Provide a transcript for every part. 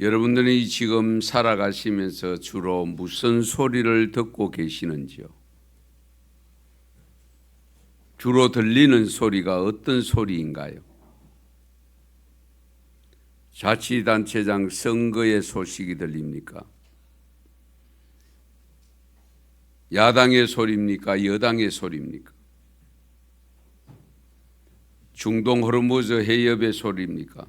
여러분들이 지금 살아가시면서 주로 무슨 소리를 듣고 계시는지요? 주로 들리는 소리가 어떤 소리인가요? 자치단체장 선거의 소식이 들립니까? 야당의 소리입니까? 여당의 소리입니까? 중동 호르무즈 해협의 소리입니까?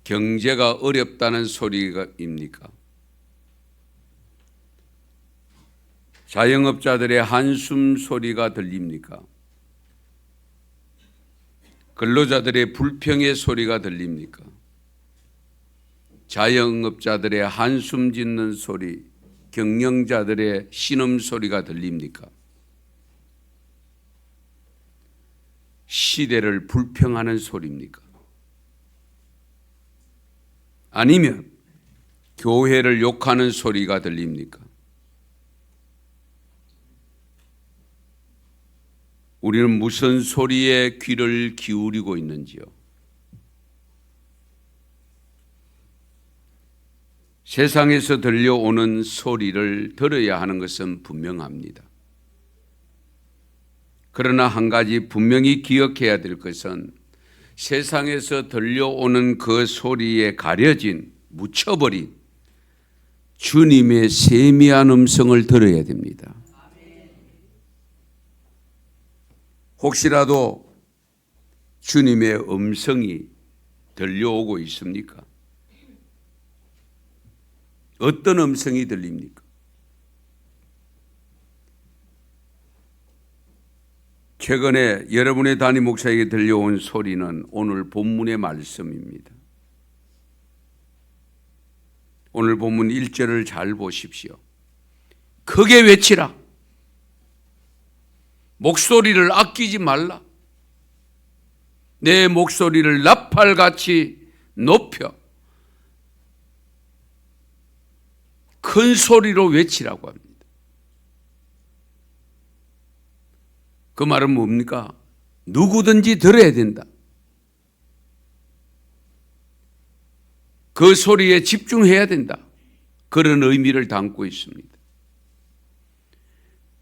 경제가 어렵다는 소리입니까? 자영업자들의 한숨 소리가 들립니까? 근로자들의 불평의 소리가 들립니까? 자영업자들의 한숨 짓는 소리, 경영자들의 신음소리가 들립니까? 시대를 불평하는 소리입니까? 아니면 교회를 욕하는 소리가 들립니까? 우리는 무슨 소리에 귀를 기울이고 있는지요? 세상에서 들려오는 소리를 들어야 하는 것은 분명합니다. 그러나 한 가지 분명히 기억해야 될 것은 세상에서 들려오는 그 소리에 가려진, 묻혀버린 주님의 세미한 음성을 들어야 됩니다. 혹시라도 주님의 음성이 들려오고 있습니까? 어떤 음성이 들립니까? 최근에 여러분의 담임 목사에게 들려온 소리는 오늘 본문의 말씀입니다. 오늘 본문 1절을 잘 보십시오. 크게 외치라. 목소리를 아끼지 말라. 내 목소리를 나팔같이 높여 큰 소리로 외치라고 합니다. 그 말은 뭡니까? 누구든지 들어야 된다. 그 소리에 집중해야 된다. 그런 의미를 담고 있습니다.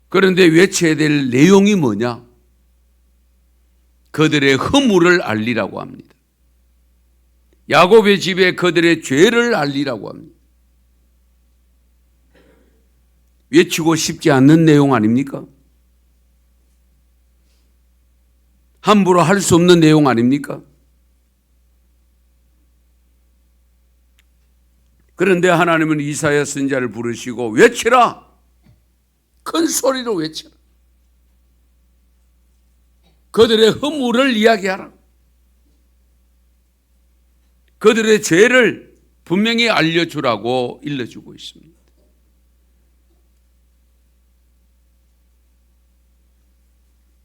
그런데 외쳐야 될 내용이 뭐냐? 그들의 허물을 알리라고 합니다. 야곱의 집에 그들의 죄를 알리라고 합니다. 외치고 싶지 않는 내용 아닙니까? 함부로 할 수 없는 내용 아닙니까? 그런데 하나님은 이사야 선지자를 부르시고 외치라! 큰 소리로 외쳐라. 그들의 허물을 이야기하라. 그들의 죄를 분명히 알려주라고 일러주고 있습니다.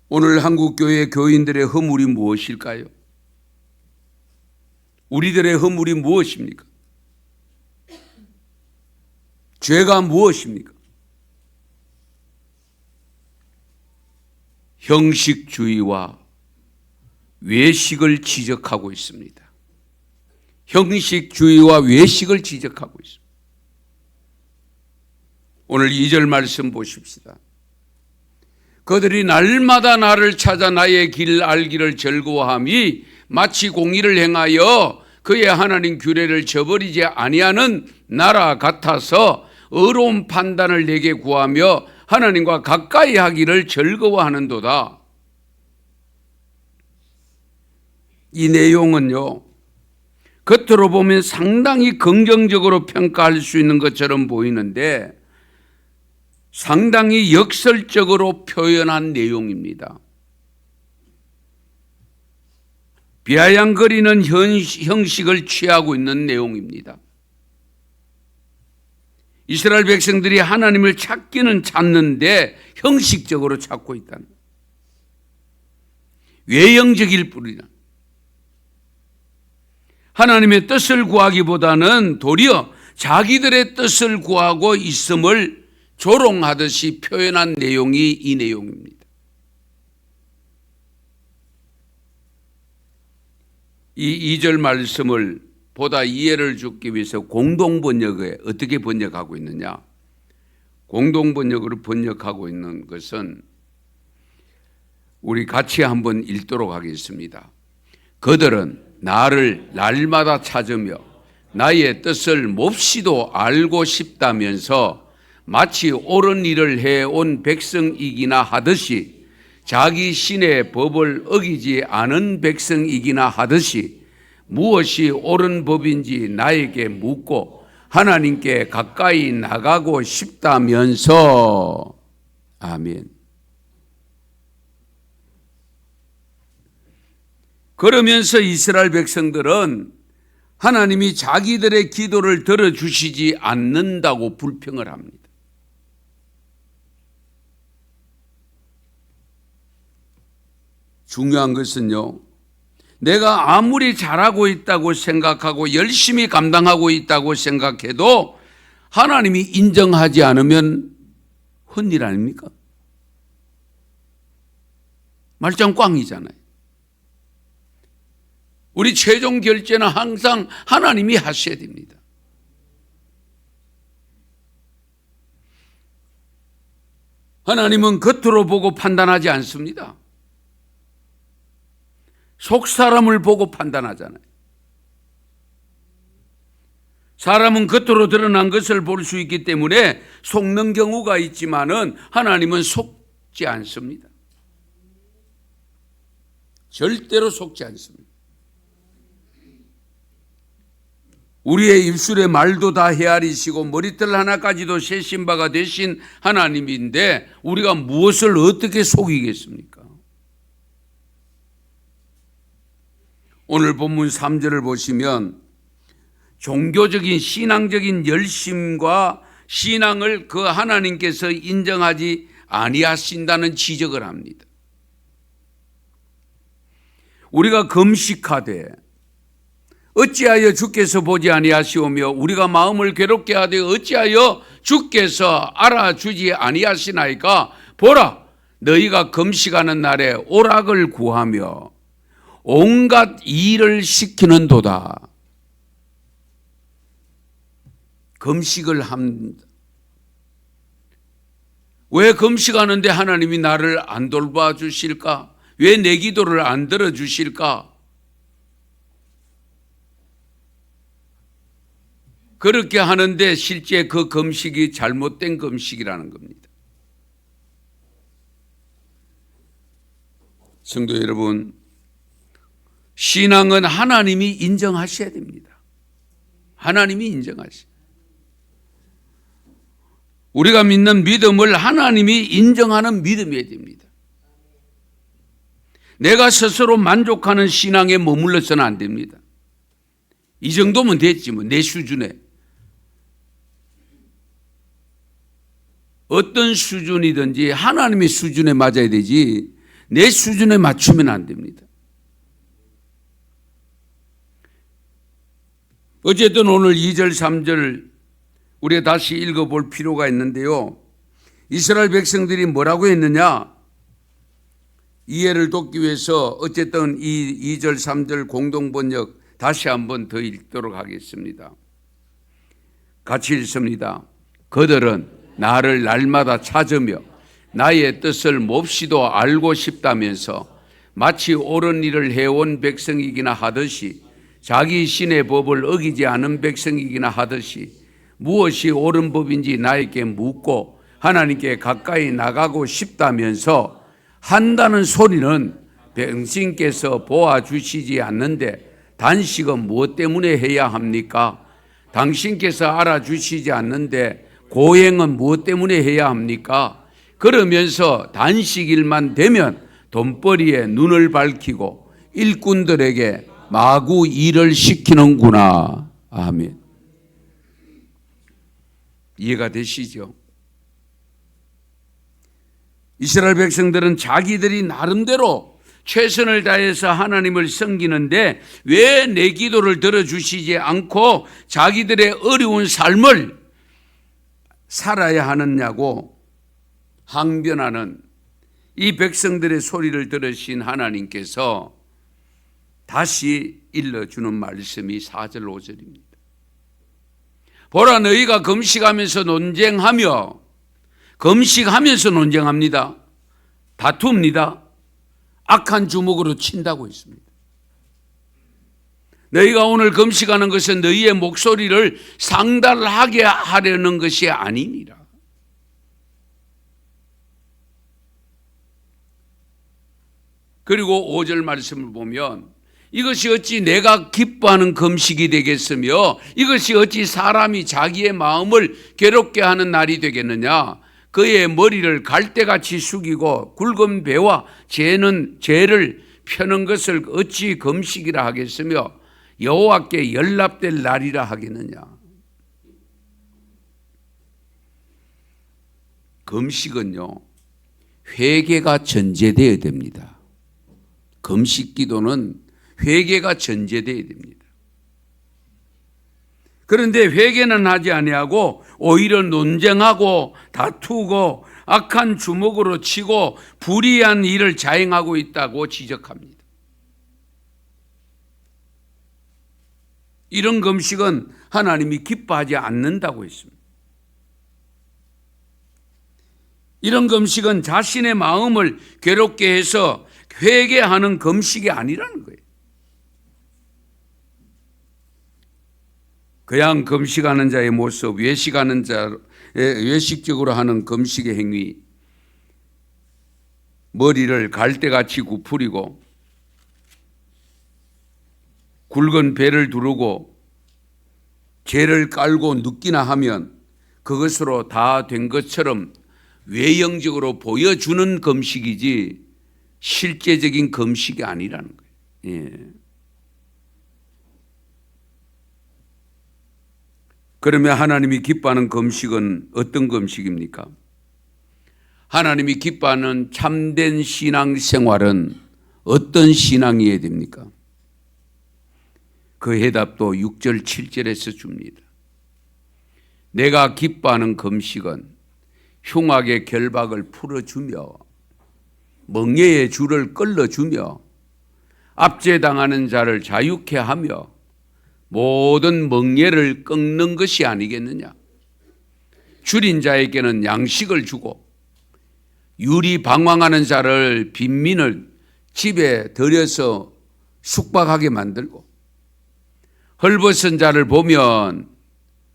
오늘 한국교회 교인들의 허물이 무엇일까요? 우리들의 허물이 무엇입니까? 죄가 무엇입니까? 형식주의와 외식을 지적하고 있습니다. 형식주의와 외식을 지적하고 있습니다. 오늘 2절 말씀 보십시다. 그들이 날마다 나를 찾아 나의 길 알기를 즐거워함이 마치 공의를 행하여 그의 하나님 규례를 저버리지 아니하는 나라 같아서 의로운 판단을 내게 구하며 하나님과 가까이 하기를 즐거워하는도다. 이 내용은요, 겉으로 보면 상당히 긍정적으로 평가할 수 있는 것처럼 보이는데 상당히 역설적으로 표현한 내용입니다. 비아냥거리는 형식을 취하고 있는 내용입니다. 이스라엘 백성들이 하나님을 찾기는 찾는데 형식적으로 찾고 있다는, 외형적일 뿐이다. 하나님의 뜻을 구하기보다는 도리어 자기들의 뜻을 구하고 있음을 조롱하듯이 표현한 내용이 이 내용입니다. 이 2절 말씀을 보다 이해를 주기 위해서 공동번역에 어떻게 번역하고 있느냐? 공동번역으로 번역하고 있는 것은 우리 같이 한번 읽도록 하겠습니다. 그들은 나를 날마다 찾으며 나의 뜻을 몹시도 알고 싶다면서 마치 옳은 일을 해온 백성이기나 하듯이 자기 신의 법을 어기지 않은 백성이기나 하듯이 무엇이 옳은 법인지 나에게 묻고 하나님께 가까이 나가고 싶다면서. 아멘. 그러면서 이스라엘 백성들은 하나님이 자기들의 기도를 들어주시지 않는다고 불평을 합니다. 중요한 것은요, 내가 아무리 잘하고 있다고 생각하고 열심히 감당하고 있다고 생각해도 하나님이 인정하지 않으면 헛일 아닙니까? 말짱 꽝이잖아요. 우리 최종 결제는 항상 하나님이 하셔야 됩니다. 하나님은 겉으로 보고 판단하지 않습니다. 속 사람을 보고 판단하잖아요. 사람은 겉으로 드러난 것을 볼 수 있기 때문에 속는 경우가 있지만은 하나님은 속지 않습니다. 절대로 속지 않습니다. 우리의 입술의 말도 다 헤아리시고 머리털 하나까지도 세신 바가 되신 하나님인데 우리가 무엇을 어떻게 속이겠습니까? 오늘 본문 3절을 보시면 종교적인 신앙적인 열심과 신앙을 그 하나님께서 인정하지 아니하신다는 지적을 합니다. 우리가 금식하되 어찌하여 주께서 보지 아니하시오며 우리가 마음을 괴롭게 하되 어찌하여 주께서 알아주지 아니하시나이까? 보라, 너희가 금식하는 날에 오락을 구하며 온갖 일을 시키는도다. 금식을 합니다. 왜 금식하는데 하나님이 나를 안 돌봐주실까? 왜 내 기도를 안 들어주실까? 그렇게 하는데 실제 그 금식이 잘못된 금식이라는 겁니다. 성도 여러분, 신앙은 하나님이 인정하셔야 됩니다. 하나님이 인정하셔야. 우리가 믿는 믿음을 하나님이 인정하는 믿음이어야 됩니다. 내가 스스로 만족하는 신앙에 머물러서는 안 됩니다. 이 정도면 됐지 뭐, 내 수준에. 어떤 수준이든지 하나님의 수준에 맞아야 되지 내 수준에 맞추면 안 됩니다. 어쨌든 오늘 2절 3절 우리가 다시 읽어볼 필요가 있는데요. 이스라엘 백성들이 뭐라고 했느냐? 이해를 돕기 위해서 어쨌든 이 2절 3절 공동번역 다시 한번 더 읽도록 하겠습니다. 같이 읽습니다. 그들은 나를 날마다 찾으며 나의 뜻을 몹시도 알고 싶다면서 마치 옳은 일을 해온 백성이기나 하듯이 자기 신의 법을 어기지 않은 백성이기나 하듯이 무엇이 옳은 법인지 나에게 묻고 하나님께 가까이 나가고 싶다면서 한다는 소리는 당신께서 보아주시지 않는데 단식은 무엇 때문에 해야 합니까? 당신께서 알아주시지 않는데 고행은 무엇 때문에 해야 합니까? 그러면서 단식일만 되면 돈벌이에 눈을 밝히고 일꾼들에게 마구 일을 시키는구나. 아멘. 이해가 되시죠? 이스라엘 백성들은 자기들이 나름대로 최선을 다해서 하나님을 섬기는데 왜 내 기도를 들어주시지 않고 자기들의 어려운 삶을 살아야 하느냐고 항변하는 이 백성들의 소리를 들으신 하나님께서 다시 일러주는 말씀이 4절 5절입니다. 보라, 너희가 금식하면서 논쟁하며, 금식하면서 논쟁합니다. 다툽니다. 악한 주먹으로 친다고 했습니다. 너희가 오늘 금식하는 것은 너희의 목소리를 상달하게 하려는 것이 아니니라. 그리고 5절 말씀을 보면 이것이 어찌 내가 기뻐하는 금식이 되겠으며 이것이 어찌 사람이 자기의 마음을 괴롭게 하는 날이 되겠느냐. 그의 머리를 갈대같이 숙이고 굵은 배와 죄를 펴는 것을 어찌 금식이라 하겠으며 여호와께 연락될 날이라 하겠느냐. 금식은요, 회개가 전제되어야 됩니다. 금식 기도는 회개가 전제되어야 됩니다. 그런데 회개는 하지 아니하고 오히려 논쟁하고 다투고 악한 주먹으로 치고 불의한 일을 자행하고 있다고 지적합니다. 이런 금식은 하나님이 기뻐하지 않는다고 했습니다. 이런 금식은 자신의 마음을 괴롭게 해서 회개하는 금식이 아니라는 거예요. 그냥 금식하는 자의 모습, 외식적으로 하는 금식의 행위, 머리를 갈대같이 구부리고 굵은 배를 두르고 죄를 깔고 눕기나 하면 그것으로 다 된 것처럼 외형적으로 보여주는 금식이지 실제적인 금식이 아니라는 거예요. 예. 그러면 하나님이 기뻐하는 금식은 어떤 금식입니까? 하나님이 기뻐하는 참된 신앙생활은 어떤 신앙이어야 됩니까? 그 해답도 6절 7절에서 줍니다. 내가 기뻐하는 금식은 흉악의 결박을 풀어주며 멍에의 줄을 끌어주며 압제당하는 자를 자유케 하며 모든 멍에를 꺾는 것이 아니겠느냐. 줄인 자에게는 양식을 주고 유리 방황하는 자를 빈민을 집에 들여서 숙박하게 만들고 헐벗은 자를 보면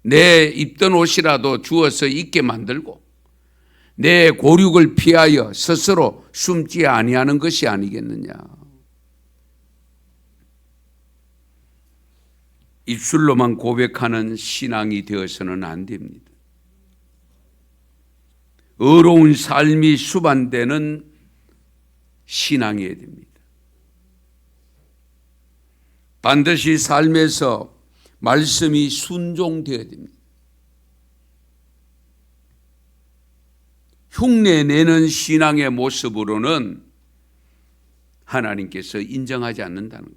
내 입던 옷이라도 주어서 입게 만들고 내 고륙을 피하여 스스로 숨지 아니하는 것이 아니겠느냐. 입술로만 고백하는 신앙이 되어서는 안 됩니다. 의로운 삶이 수반되는 신앙이어야 됩니다. 반드시 삶에서 말씀이 순종되어야 됩니다. 흉내내는 신앙의 모습으로는 하나님께서 인정하지 않는다는 것.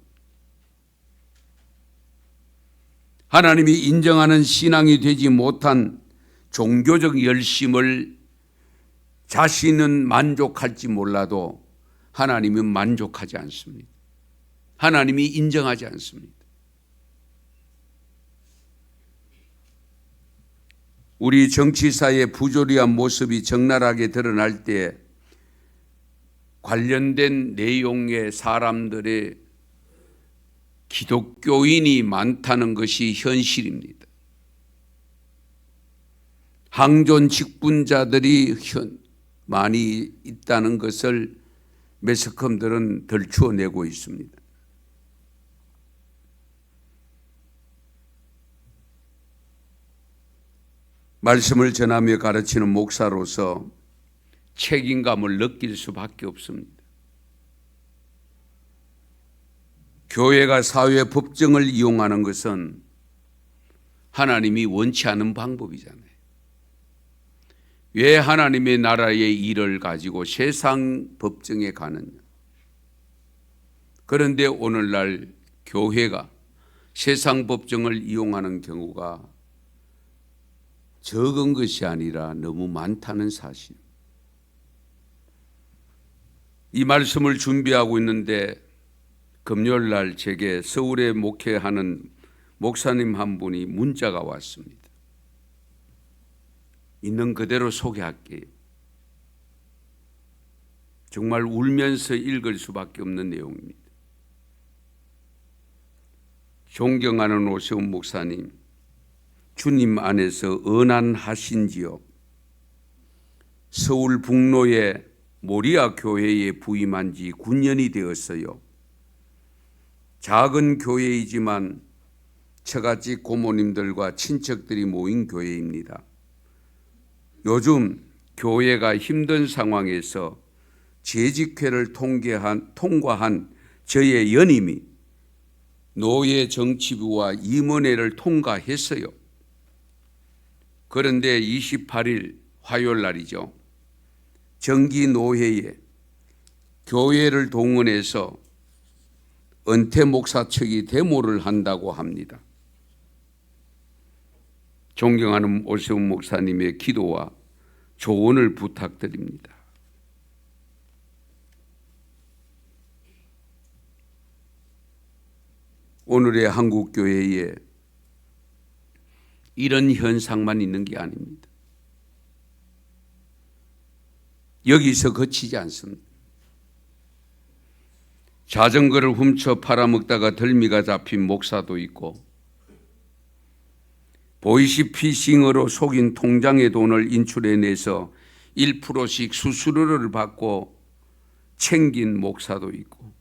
하나님이 인정하는 신앙이 되지 못한 종교적 열심을 자신은 만족할지 몰라도 하나님은 만족하지 않습니다. 하나님이 인정하지 않습니다. 우리 정치사의 부조리한 모습이 적나라하게 드러날 때 관련된 내용의 사람들의 기독교인이 많다는 것이 현실입니다. 항존 직분자들이 많이 있다는 것을 매스컴들은 덜추어내고 있습니다. 말씀을 전하며 가르치는 목사로서 책임감을 느낄 수밖에 없습니다. 교회가 사회 법정을 이용하는 것은 하나님이 원치 않은 방법이잖아요. 왜 하나님의 나라의 일을 가지고 세상 법정에 가느냐? 그런데 오늘날 교회가 세상 법정을 이용하는 경우가 적은 것이 아니라 너무 많다는 사실. 이 말씀을 준비하고 있는데 금요일 날 제게 서울에 목회하는 목사님 한 분이 문자가 왔습니다. 있는 그대로 소개할게요. 정말 울면서 읽을 수밖에 없는 내용입니다. 존경하는 오세훈 목사님, 주님 안에서 언한하신지요? 서울 북로의 모리아 교회에 부임한 지 9년이 되었어요. 작은 교회이지만 처갓집 고모님들과 친척들이 모인 교회입니다. 요즘 교회가 힘든 상황에서 재직회를 통과한 저의 연임이 노예 정치부와 임원회를 통과했어요. 그런데 28일 화요일 날이죠. 정기 노회에 교회를 동원해서 은퇴 목사 측이 데모를 한다고 합니다. 존경하는 오세훈 목사님의 기도와 조언을 부탁드립니다. 오늘의 한국교회에 이런 현상만 있는 게 아닙니다. 여기서 그치지 않습니다. 자전거를 훔쳐 팔아먹다가 덜미가 잡힌 목사도 있고, 보이시피싱으로 속인 통장의 돈을 인출해내서 1%씩 수수료를 받고 챙긴 목사도 있고,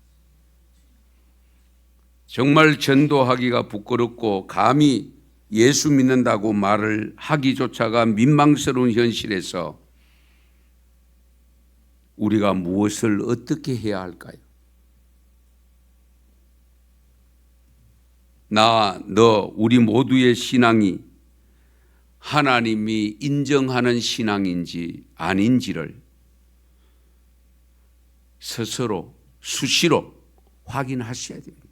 정말 전도하기가 부끄럽고 감히 예수 믿는다고 말을 하기조차가 민망스러운 현실에서 우리가 무엇을 어떻게 해야 할까요? 나, 너, 우리 모두의 신앙이 하나님이 인정하는 신앙인지 아닌지를 스스로 수시로 확인하셔야 됩니다.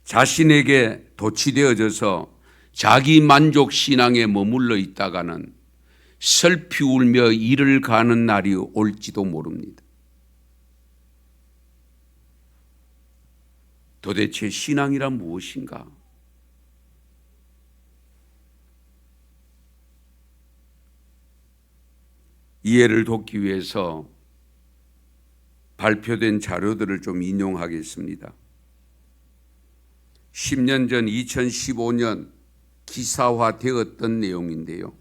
자신에게 도취되어져서 자기 만족 신앙에 머물러 있다가는 슬피 울며 이를 가는 날이 올지도 모릅니다. 도대체 신앙이란 무엇인가? 이해를 돕기 위해서 발표된 자료들을 좀 인용하겠습니다. 10년 전 2015년 기사화되었던 내용인데요.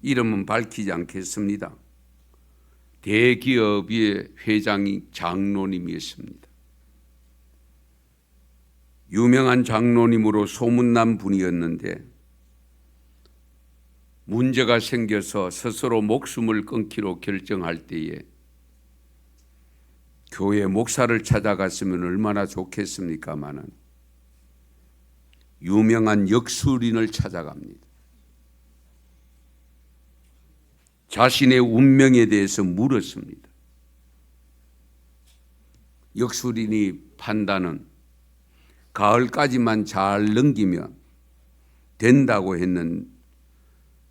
이름은 밝히지 않겠습니다. 대기업의 회장이 장로님이었습니다. 유명한 장로님으로 소문난 분이었는데 문제가 생겨서 스스로 목숨을 끊기로 결정할 때에 교회 목사를 찾아갔으면 얼마나 좋겠습니까마는 유명한 역술인을 찾아갑니다. 자신의 운명에 대해서 물었습니다. 역술인이 판단은 가을까지만 잘 넘기면 된다고 했는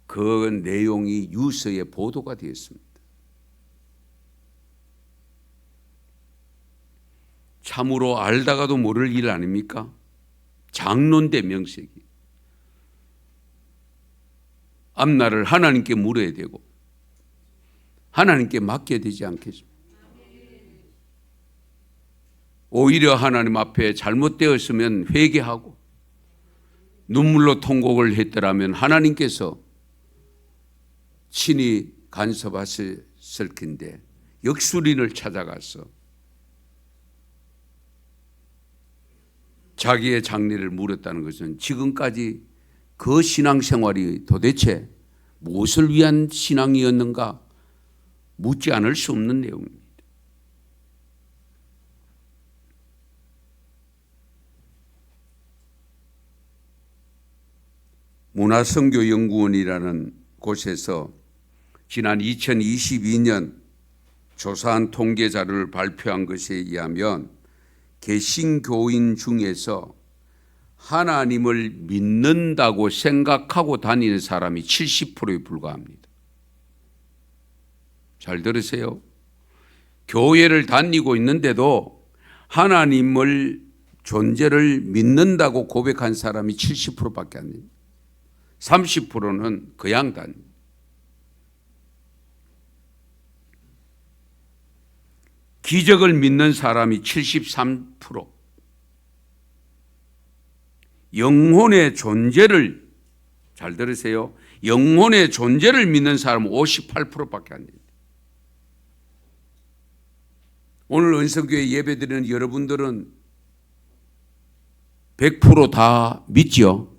그 내용이 뉴스에 보도가 되었습니다. 참으로 알다가도 모를 일 아닙니까? 장로인데 명색이. 앞날을 하나님께 물어야 되고 하나님께 맡겨야 되지 않겠습니까? 오히려 하나님 앞에 잘못되었으면 회개하고 눈물로 통곡을 했더라면 하나님께서 친히 간섭하셨을 텐데 역술인을 찾아가서 자기의 장래를 물었다는 것은 지금까지 그 신앙생활이 도대체 무엇을 위한 신앙이었는가 묻지 않을 수 없는 내용입니다. 문화선교연구원이라는 곳에서 지난 2022년 조사한 통계 자료를 발표한 것에 의하면 개신교인 중에서 하나님을 믿는다고 생각하고 다니는 사람이 70%에 불과합니다. 잘 들으세요. 교회를 다니고 있는데도 하나님을 존재를 믿는다고 고백한 사람이 70%밖에 안 됩니다. 30%는 그냥 다닙니다. 기적을 믿는 사람이 73%, 영혼의 존재를, 잘 들으세요, 영혼의 존재를 믿는 사람은 58%밖에 안 됩니다. 오늘 은성교회 예배드리는 여러분들은 100% 믿죠?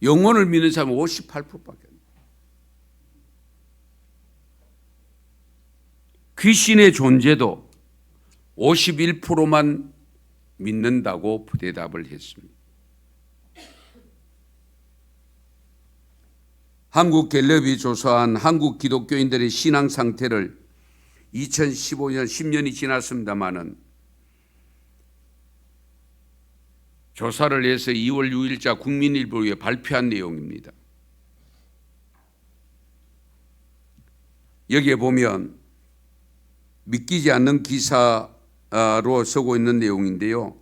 영혼을 믿는 사람은 58%밖에 안 돼요. 귀신의 존재도 51%만 믿는다고 대답을 했습니다. 한국갤럽이 조사한 한국 기독교인들의 신앙 상태를 2015년 10년이 지났습니다마는 조사를 해서 2월 6일자 국민일보에 발표한 내용입니다. 여기에 보면 믿기지 않는 기사로 쓰고 있는 내용인데요.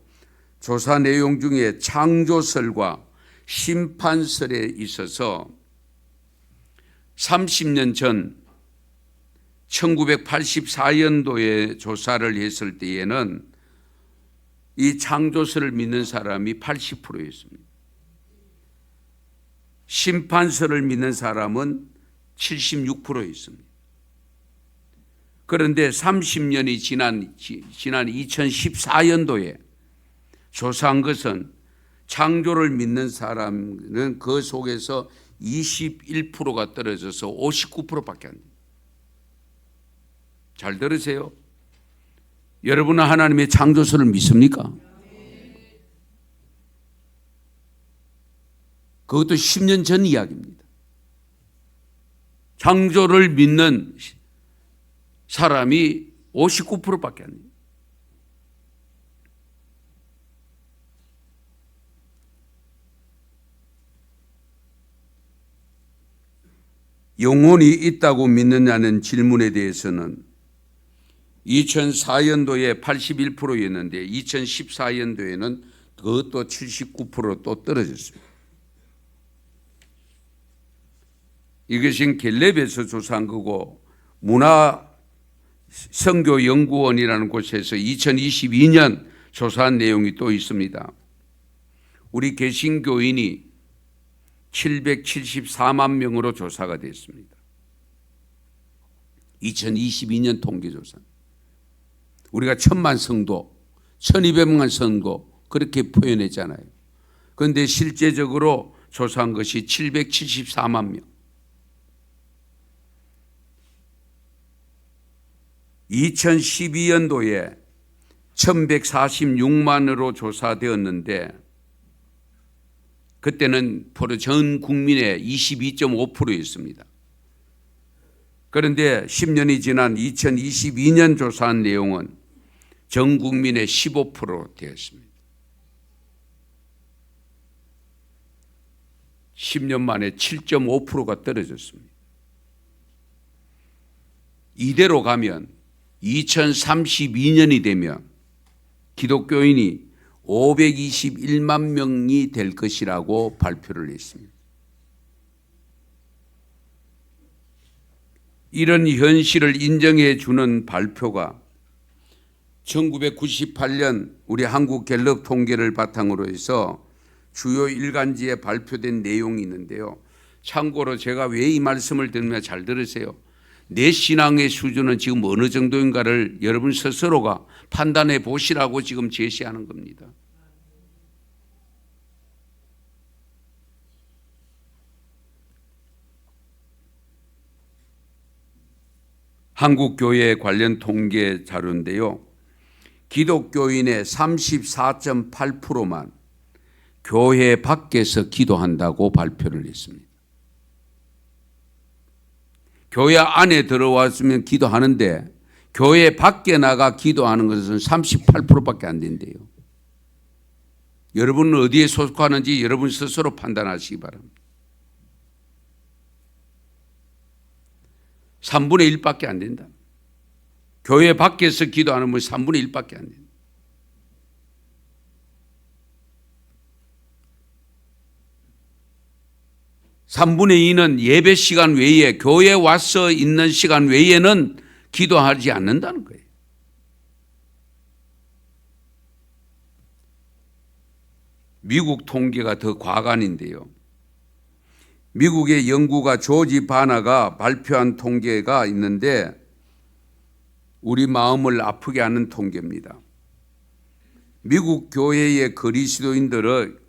조사 내용 중에 창조설과 심판설에 있어서 30년 전 1984년도에 조사를 했을 때에는 이 창조설을 믿는 사람이 80%였습니다. 심판설을 믿는 사람은 76%였습니다. 그런데 30년이 지난 2014년도에 조사한 것은 창조를 믿는 사람은 그 속에서 21%가 떨어져서 59%밖에 안 돼요. 잘 들으세요. 여러분은 하나님의 창조설을 믿습니까? 그것도 10년 전 이야기입니다. 창조를 믿는 사람이 59%밖에 안 돼요. 영혼이 있다고 믿느냐는 질문에 대해서는 2004년도에 81%였는데 2014년도에는 그것도 79% 또 떨어졌습니다. 이것은 갤럽에서 조사한 거고 문화선교연구원이라는 곳에서 2022년 조사한 내용이 또 있습니다. 우리 개신교인이 774만 명으로 조사가 됐습니다. 2022년 통계조사. 우리가 1000만 성도, 1200만 성도 그렇게 표현했잖아요. 그런데 실제적으로 조사한 것이 774만 명. 2012년도에 1146만으로 조사되었는데 그때는 전 국민의 22.5%였습니다. 그런데 10년이 지난 2022년 조사한 내용은 전 국민의 15% 되었습니다. 10년 만에 7.5%가 떨어졌습니다. 이대로 가면 2032년이 되면 기독교인이 521만 명이 될 것이라고 발표를 했습니다. 이런 현실을 인정해 주는 발표가 1998년 우리 한국 갤럽 통계를 바탕으로 해서 주요 일간지에 발표된 내용이 있는데요. 참고로 제가 왜 이 말씀을 드리면 잘 들으세요. 내 신앙의 수준은 지금 어느 정도인가를 여러분 스스로가 판단해 보시라고 지금 제시하는 겁니다. 한국교회 관련 통계 자료인데요. 기독교인의 34.8%만 교회 밖에서 기도한다고 발표를 했습니다. 교회 안에 들어왔으면 기도하는데 교회 밖에 나가 기도하는 것은 38%밖에 안 된대요. 여러분은 어디에 속하는지 여러분 스스로 판단하시기 바랍니다. 3분의 1밖에 안 된다. 교회 밖에서 기도하는 분 3분의 1밖에 안 돼요. (3분의 2는) 예배 시간 외에, 교회에 와서 있는 시간 외에는 기도하지 않는다는 거예요. 미국 통계가 더 과간인데요. 미국의 연구가 조지 바나가 발표한 통계가 있는데 우리 마음을 아프게 하는 통계입니다. 미국 교회의 그리스도인들은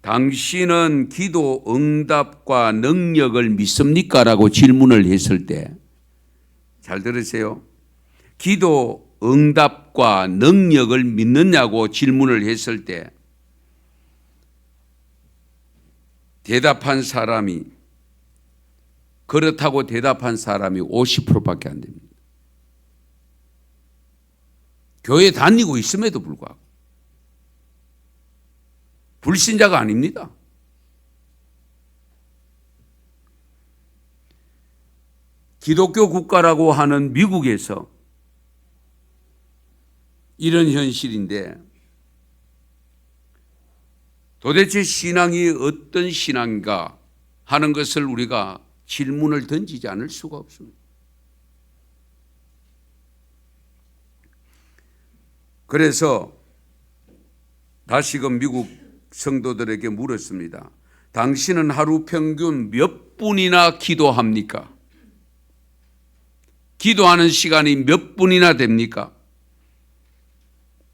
당신은 기도 응답과 능력을 믿습니까? 라고 질문을 했을 때, 잘 들으세요. 기도 응답과 능력을 믿느냐고 질문을 했을 때 대답한 사람이, 그렇다고 대답한 사람이 50%밖에 안 됩니다. 교회 다니고 있음에도 불구하고. 불신자가 아닙니다. 기독교 국가라고 하는 미국에서 이런 현실인데 도대체 신앙이 어떤 신앙인가 하는 것을 우리가 질문을 던지지 않을 수가 없습니다. 그래서 다시금 미국 성도들에게 물었습니다. 당신은 하루 평균 몇 분이나 기도합니까? 기도하는 시간이 몇 분이나 됩니까?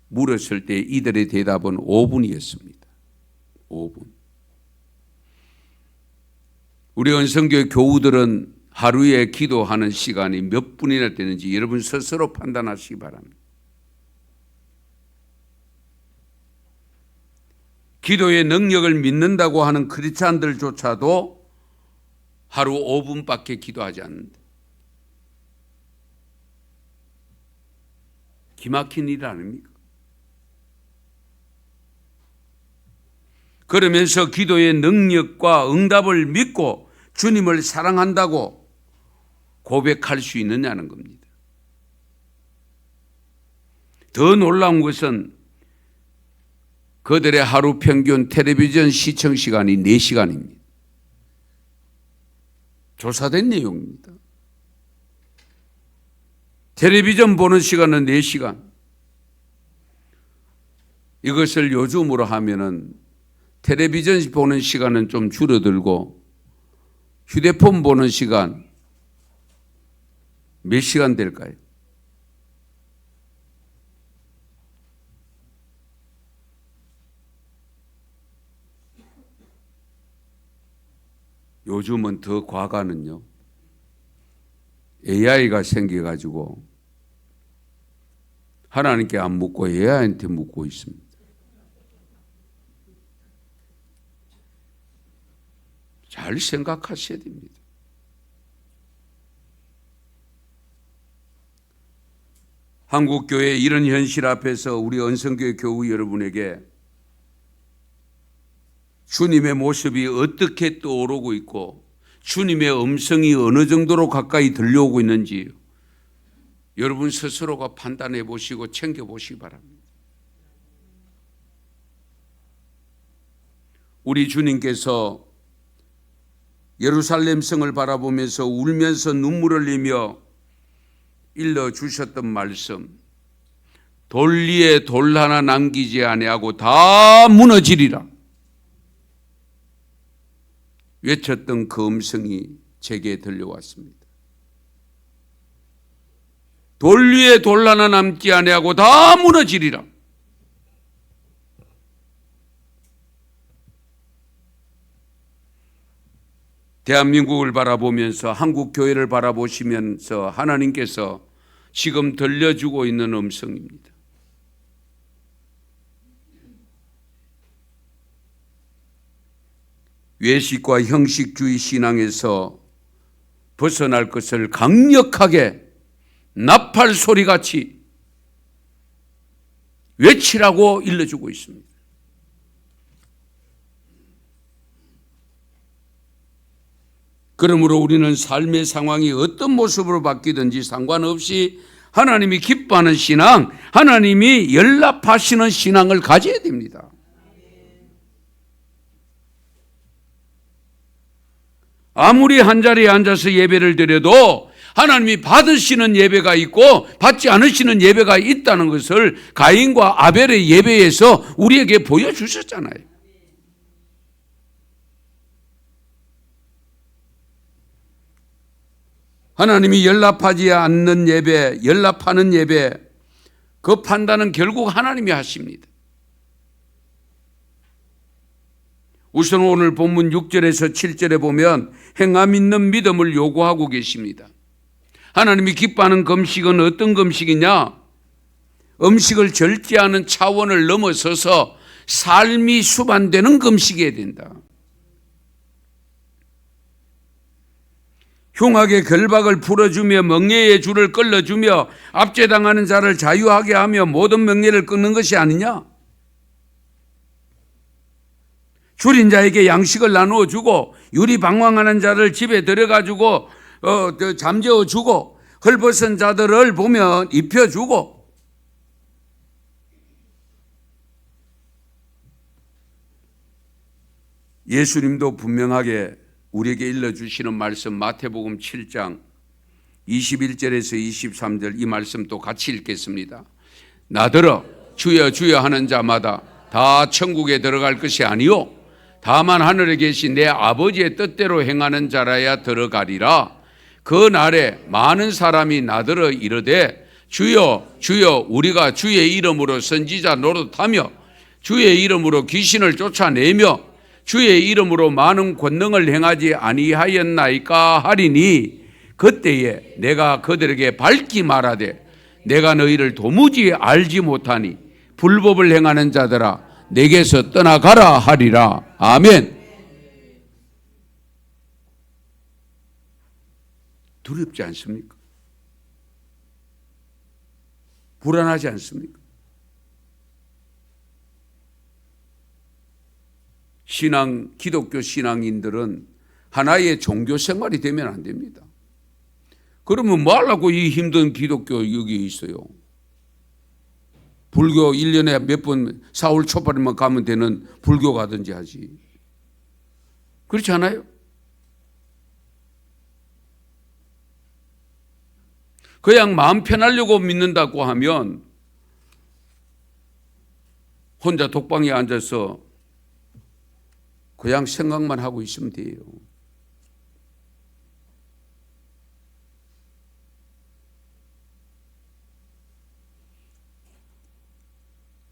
물었을 때 이들의 대답은 5분이었습니다. 5분. 우리 은성교회 교우들은 하루에 기도하는 시간이 몇 분이나 되는지 여러분 스스로 판단하시기 바랍니다. 기도의 능력을 믿는다고 하는 크리스찬들조차도 하루 5분밖에 기도하지 않는다. 기막힌 일 아닙니까? 그러면서 기도의 능력과 응답을 믿고 주님을 사랑한다고 고백할 수 있느냐는 겁니다. 더 놀라운 것은 그들의 하루 평균 텔레비전 시청 시간이 4시간입니다. 조사된 내용입니다. 텔레비전 보는 시간은 4시간. 이것을 요즘으로 하면은 텔레비전 보는 시간은 좀 줄어들고 휴대폰 보는 시간 몇 시간 될까요? 요즘은 더 과가는요, AI가 생겨가지고 하나님께 안 묻고 AI한테 묻고 있습니다. 잘 생각하셔야 됩니다. 한국교회 이런 현실 앞에서 우리 은성교회 교우 여러분에게 주님의 모습이 어떻게 떠오르고 있고 주님의 음성이 어느 정도로 가까이 들려오고 있는지 여러분 스스로가 판단해 보시고 챙겨 보시기 바랍니다. 우리 주님께서 예루살렘 성을 바라보면서 울면서 눈물을 흘리며 일러주셨던 말씀, 돌 위에 돌 하나 남기지 아니하고 다 무너지리라 외쳤던 그 음성이 제게 들려왔습니다. 돌 위에 돌 하나 남지 아니하고 다 무너지리라. 대한민국을 바라보면서 한국 교회를 바라보시면서 하나님께서 지금 들려주고 있는 음성입니다. 외식과 형식주의 신앙에서 벗어날 것을 강력하게 나팔 소리같이 외치라고 일러주고 있습니다. 그러므로 우리는 삶의 상황이 어떤 모습으로 바뀌든지 상관없이 하나님이 기뻐하는 신앙, 하나님이 연락하시는 신앙을 가져야 됩니다. 아무리 한자리에 앉아서 예배를 드려도 하나님이 받으시는 예배가 있고 받지 않으시는 예배가 있다는 것을 가인과 아벨의 예배에서 우리에게 보여주셨잖아요. 하나님이 연락하지 않는 예배, 연락하는 예배, 그 판단은 결국 하나님이 하십니다. 우선 오늘 본문 6절에서 7절에 보면 행함 있는 믿음을 요구하고 계십니다. 하나님이 기뻐하는 금식은 어떤 금식이냐? 음식을 절제하는 차원을 넘어서서 삶이 수반되는 금식이어야 된다. 흉악의 결박을 풀어주며 멍에의 줄을 끌어주며 압제당하는 자를 자유하게 하며 모든 명예를 끊는 것이 아니냐? 줄인 자에게 양식을 나누어 주고 유리방황하는 자를 집에 들여가지고 잠재워 주고 헐벗은 자들을 보면 입혀주고, 예수님도 분명하게 우리에게 일러주시는 말씀 마태복음 7장 21절에서 23절 이 말씀도 같이 읽겠습니다. 나더러 주여 주여 하는 자마다 다 천국에 들어갈 것이 아니요 다만 하늘에 계신 내 아버지의 뜻대로 행하는 자라야 들어가리라. 그 날에 많은 사람이 나더러 이르되 주여 주여 우리가 주의 이름으로 선지자 노릇하며 주의 이름으로 귀신을 쫓아내며 주의 이름으로 많은 권능을 행하지 아니하였나이까 하리니 그때에 내가 그들에게 밝히 말하되 내가 너희를 도무지 알지 못하니 불법을 행하는 자들아 내게서 떠나가라 하리라. 아멘. 두렵지 않습니까? 불안하지 않습니까? 기독교 신앙인들은 하나의 종교 생활이 되면 안 됩니다. 그러면 뭐 하려고 이 힘든 기독교 여기 있어요? 불교 1년에 몇 번 4월 초발에만 가면 되는 불교 가든지 하지. 그렇지 않아요? 그냥 마음 편하려고 믿는다고 하면 혼자 독방에 앉아서 그냥 생각만 하고 있으면 돼요.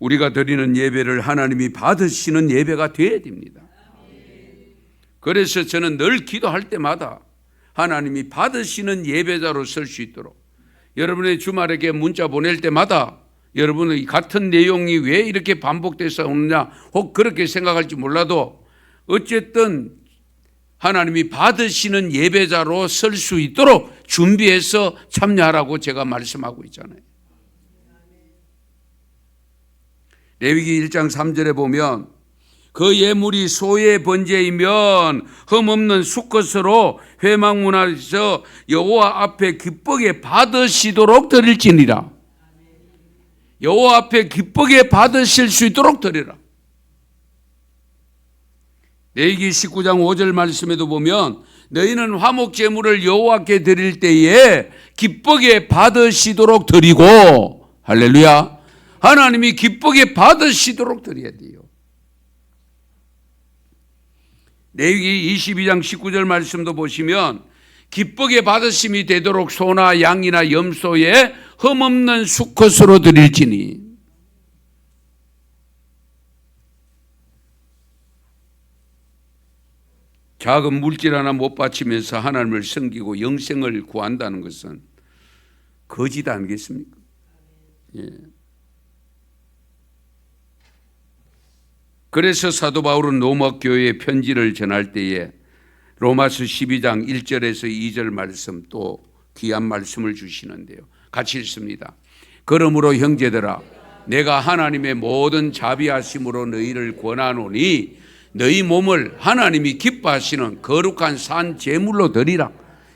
우리가 드리는 예배를 하나님이 받으시는 예배가 되어야 됩니다. 그래서 저는 늘 기도할 때마다 하나님이 받으시는 예배자로 설 수 있도록, 여러분의 주말에게 문자 보낼 때마다 여러분의 같은 내용이 왜 이렇게 반복돼서 오느냐 혹 그렇게 생각할지 몰라도 어쨌든 하나님이 받으시는 예배자로 설 수 있도록 준비해서 참여하라고 제가 말씀하고 있잖아요. 레위기 1장 3절에 보면 그 예물이 소의 번제이면 흠없는 수컷으로 회막문화에서 여호와 앞에 기쁘게 받으시도록 드릴지니라. 여호와 앞에 기쁘게 받으실 수 있도록 드리라. 레위기 19장 5절 말씀에도 보면 너희는 화목 제물을 여호와께 드릴 때에 기쁘게 받으시도록 드리고, 할렐루야, 하나님이 기쁘게 받으시도록 드려야 돼요. 레위기 22장 19절 말씀도 보시면 기쁘게 받으심이 되도록 소나 양이나 염소에 흠없는 수컷으로 드릴지니. 작은 물질 하나 못 바치면서 하나님을 섬기고 영생을 구한다는 것은 거짓 아니겠습니까? 예. 그래서 사도 바울은 로마 교회에 편지를 전할 때에 로마서 12장 1절에서 2절 말씀, 또 귀한 말씀을 주시는데요. 같이 읽습니다. 그러므로 형제들아 내가 하나님의 모든 자비하심으로 너희를 권하노니 너희 몸을 하나님이 기뻐하시는 거룩한 산 제물로 드리라.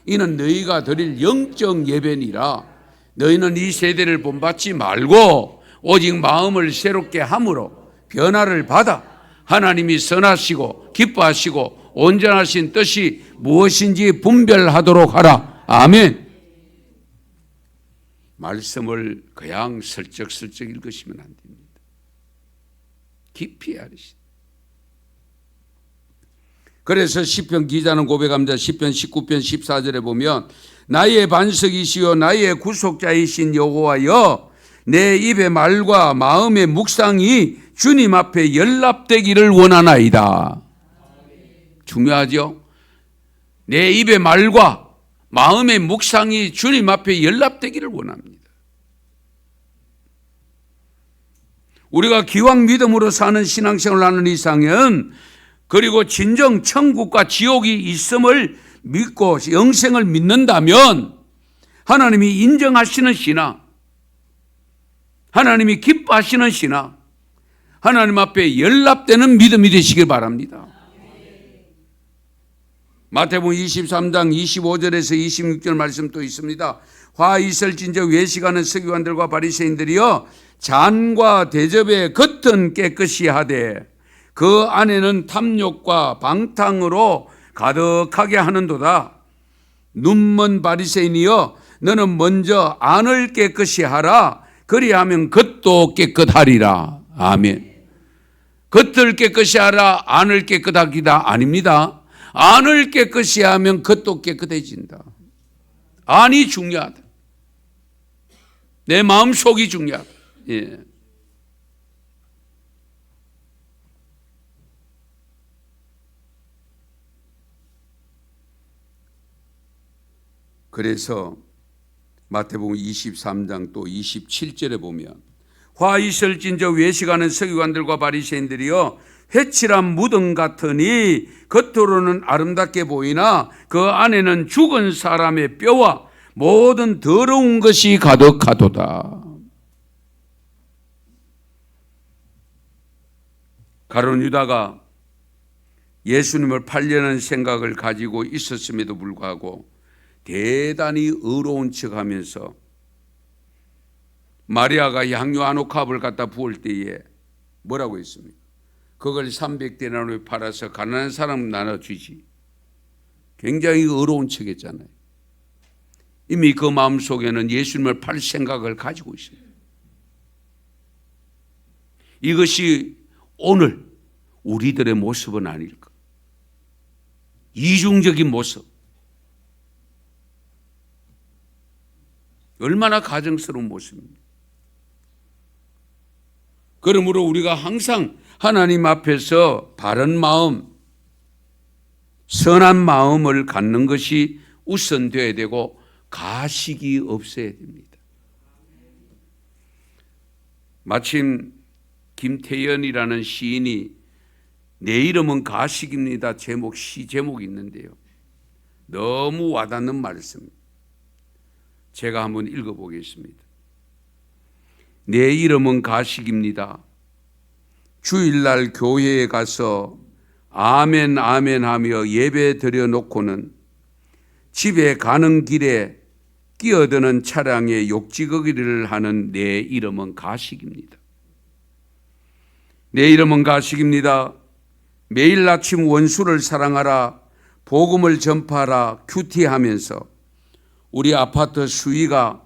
이는 너희가 드릴 영적 예배니라. 너희는 이 세대를 본받지 말고 오직 마음을 새롭게 함으로 변화를 받아 하나님이 선하시고 기뻐하시고 온전하신 뜻이 무엇인지 분별하도록 하라. 아멘. 말씀을 그냥 슬쩍슬쩍 읽으시면 안 됩니다. 깊이 알으시. 그래서 시편 기자는 고백합니다. 시편 19편 14절에 보면 나의 반석이시요 나의 구속자이신 여호와여 내 입의 말과 마음의 묵상이 주님 앞에 연락되기를 원하나이다. 중요하죠? 내 입의 말과 마음의 묵상이 주님 앞에 연락되기를 원합니다. 우리가 기왕 믿음으로 사는 신앙생활을 하는 이상은 그리고 진정 천국과 지옥이 있음을 믿고 영생을 믿는다면 하나님이 인정하시는 신앙, 하나님이 기뻐하시는 신앙, 하나님 앞에 연락되는 믿음이 되시길 바랍니다. 마태복음 23장 25절에서 26절 말씀 또 있습니다. 화 있을진저 외식하는 서기관들과 바리새인들이여 잔과 대접의 겉은 깨끗이 하되 그 안에는 탐욕과 방탕으로 가득하게 하는도다. 눈먼 바리새인이여 너는 먼저 안을 깨끗이 하라. 그리하면 겉도 깨끗하리라. 아멘. 겉을 깨끗이 하라, 안을 깨끗하기다 아닙니다. 안을 깨끗이 하면 겉도 깨끗해진다. 안이 중요하다. 내 마음속이 중요하다. 예. 그래서 마태복음 23장 또 27절에 보면 화 있을진저 외식하는 서기관들과 바리새인들이여 회칠한 무덤 같으니 겉으로는 아름답게 보이나 그 안에는 죽은 사람의 뼈와 모든 더러운 것이 가득하도다. 가룟 유다가 예수님을 팔려는 생각을 가지고 있었음에도 불구하고 대단히 의로운 척하면서 마리아가 양유 안옥합을 갖다 부을 때에 뭐라고 했습니까? 그걸 300데나리오에 팔아서 가난한 사람 나눠주지. 굉장히 의로운 척했잖아요. 이미 그 마음속에는 예수님을 팔 생각을 가지고 있습니다. 이것이 오늘 우리들의 모습은 아닐까? 이중적인 모습. 얼마나 가정스러운 모습입니다. 그러므로 우리가 항상 하나님 앞에서 바른 마음, 선한 마음을 갖는 것이 우선되어야 되고 가식이 없어야 됩니다. 마침 김태연이라는 시인이 내 이름은 가식입니다 시 제목이 있는데요. 너무 와닿는 말씀입니다. 제가 한번 읽어보겠습니다. 내 이름은 가식입니다. 주일날 교회에 가서 아멘 아멘 하며 예배 드려놓고는 집에 가는 길에 끼어드는 차량에 욕지거리를 하는 내 이름은 가식입니다. 내 이름은 가식입니다. 매일 아침 원수를 사랑하라, 복음을 전파하라 큐티하면서 우리 아파트 수위가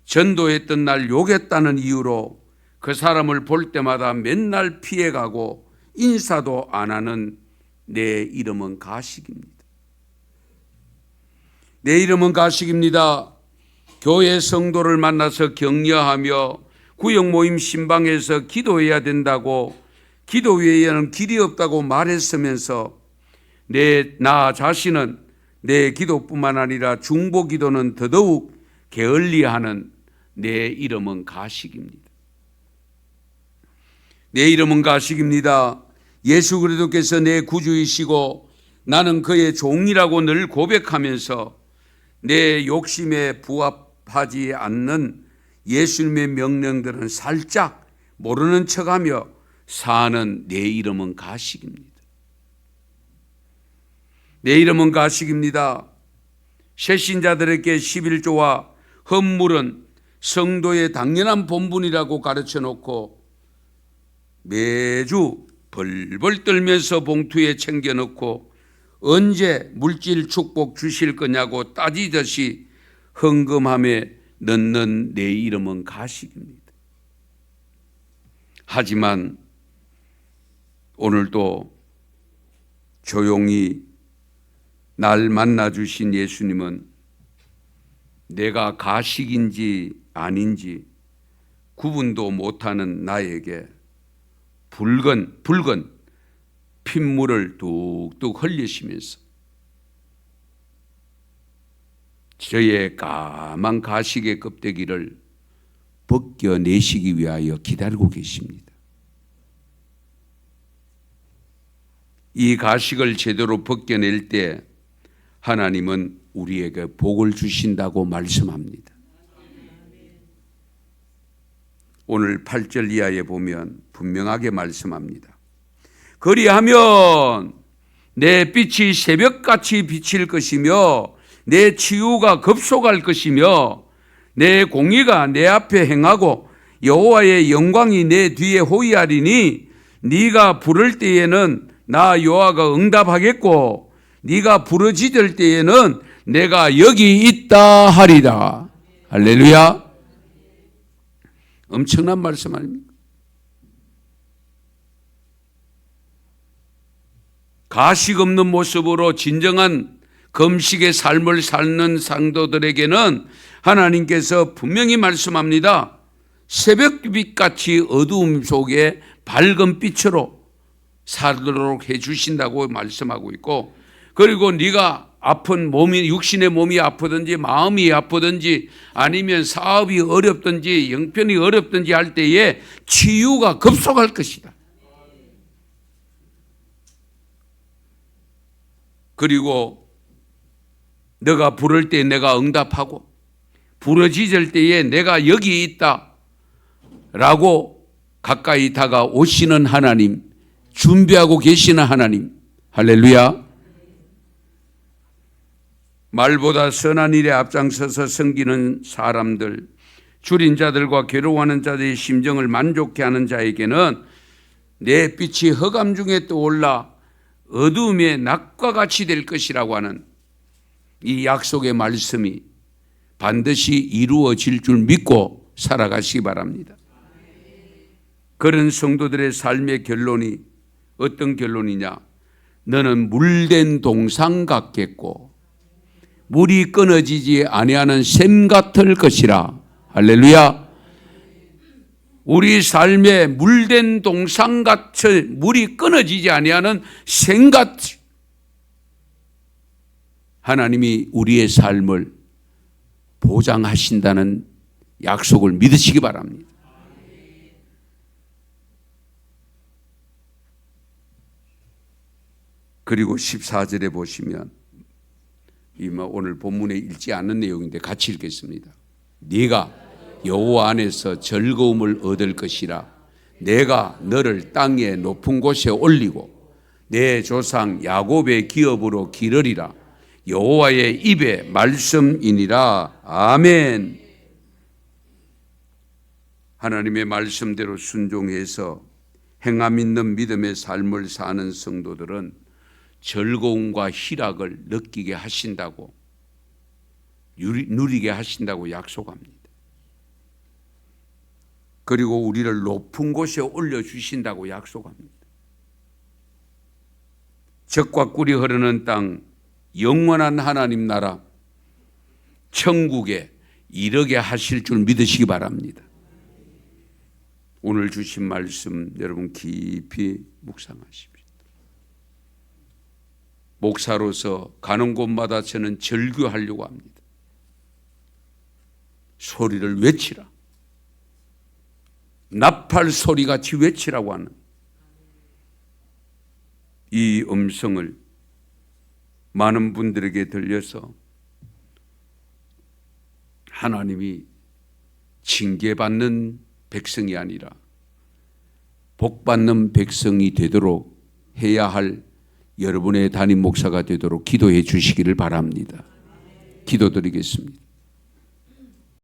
전도했던 날 욕했다는 이유로 그 사람을 볼 때마다 맨날 피해가고 인사도 안 하는 내 이름은 가식입니다. 내 이름은 가식입니다. 교회 성도를 만나서 격려하며 구역 모임 신방에서 기도해야 된다고 기도 외에는 길이 없다고 말했으면서 나 자신은 내 기도뿐만 아니라 중보 기도는 더더욱 게을리하는 내 이름은 가식입니다. 내 이름은 가식입니다. 예수 그리스도께서 내 구주이시고 나는 그의 종이라고 늘 고백하면서 내 욕심에 부합하지 않는 예수님의 명령들은 살짝 모르는 척하며 사는 내 이름은 가식입니다. 내 이름은 가식입니다. 새신자들에게 11조와 헌물은 성도의 당연한 본분이라고 가르쳐 놓고 매주 벌벌 떨면서 봉투에 챙겨 넣고 언제 물질 축복 주실 거냐고 따지듯이 헌금함에 넣는 내 이름은 가식입니다. 하지만 오늘도 조용히 날 만나주신 예수님은 내가 가식인지 아닌지 구분도 못하는 나에게 붉은 핏물을 뚝뚝 흘리시면서 저의 까만 가식의 껍데기를 벗겨내시기 위하여 기다리고 계십니다. 이 가식을 제대로 벗겨낼 때 하나님은 우리에게 복을 주신다고 말씀합니다. 오늘 8절 이하에 보면 분명하게 말씀합니다. 그리하면 내 빛이 새벽같이 비칠 것이며 내 치유가 급속할 것이며 내 공의가 내 앞에 행하고 여호와의 영광이 내 뒤에 호위하리니 네가 부를 때에는 나 여호와가 응답하겠고 네가 부르짖을 때에는 내가 여기 있다 하리라. 할렐루야. 엄청난 말씀 아닙니까? 가식 없는 모습으로 진정한 금식의 삶을 사는 상도들에게는 하나님께서 분명히 말씀합니다. 새벽빛같이 어두움 속에 밝은 빛으로 살도록 해주신다고 말씀하고 있고, 그리고 네가 아픈 몸이, 육신의 몸이 아프든지 마음이 아프든지 아니면 사업이 어렵든지 형편이 어렵든지 할 때에 치유가 급속할 것이다. 그리고 너가 부를 때 내가 응답하고 부르짖을 때에 내가 여기 있다 라고 가까이 다가오시는 하나님, 준비하고 계시는 하나님. 할렐루야. 말보다 선한 일에 앞장서서 섬기는 사람들, 줄인 자들과 괴로워하는 자들의 심정을 만족케 하는 자에게는 내 빛이 흑암 중에 떠올라 어두움의 낮과 같이 될 것이라고 하는 이 약속의 말씀이 반드시 이루어질 줄 믿고 살아가시기 바랍니다. 그런 성도들의 삶의 결론이 어떤 결론이냐? 너는 물된 동상 같겠고 물이 끊어지지 아니하는 샘 같을 것이라. 할렐루야. 우리 삶에 물된 동상같이 물이 끊어지지 아니하는 샘같이 하나님이 우리의 삶을 보장하신다는 약속을 믿으시기 바랍니다. 그리고 14절에 보시면 오늘 본문에 읽지 않은 내용인데 같이 읽겠습니다. 네가 여호와 안에서 즐거움을 얻을 것이라. 내가 너를 땅의 높은 곳에 올리고 내 조상 야곱의 기업으로 기르리라. 여호와의 입의 말씀이니라. 아멘. 하나님의 말씀대로 순종해서 행함 있는 믿음의 삶을 사는 성도들은 즐거움과 희락을 느끼게 하신다고, 누리게 하신다고 약속합니다. 그리고 우리를 높은 곳에 올려주신다고 약속합니다. 젖과 꿀이 흐르는 땅, 영원한 하나님 나라, 천국에 이르게 하실 줄 믿으시기 바랍니다. 오늘 주신 말씀 여러분 깊이 묵상하십시오. 목사로서 가는 곳마다 저는 절규하려고 합니다. 소리를 외치라. 나팔 소리같이 외치라고 하는 이 음성을 많은 분들에게 들려서 하나님이 징계받는 백성이 아니라 복받는 백성이 되도록 해야 할 여러분의 담임 목사가 되도록 기도해 주시기를 바랍니다. 기도드리겠습니다.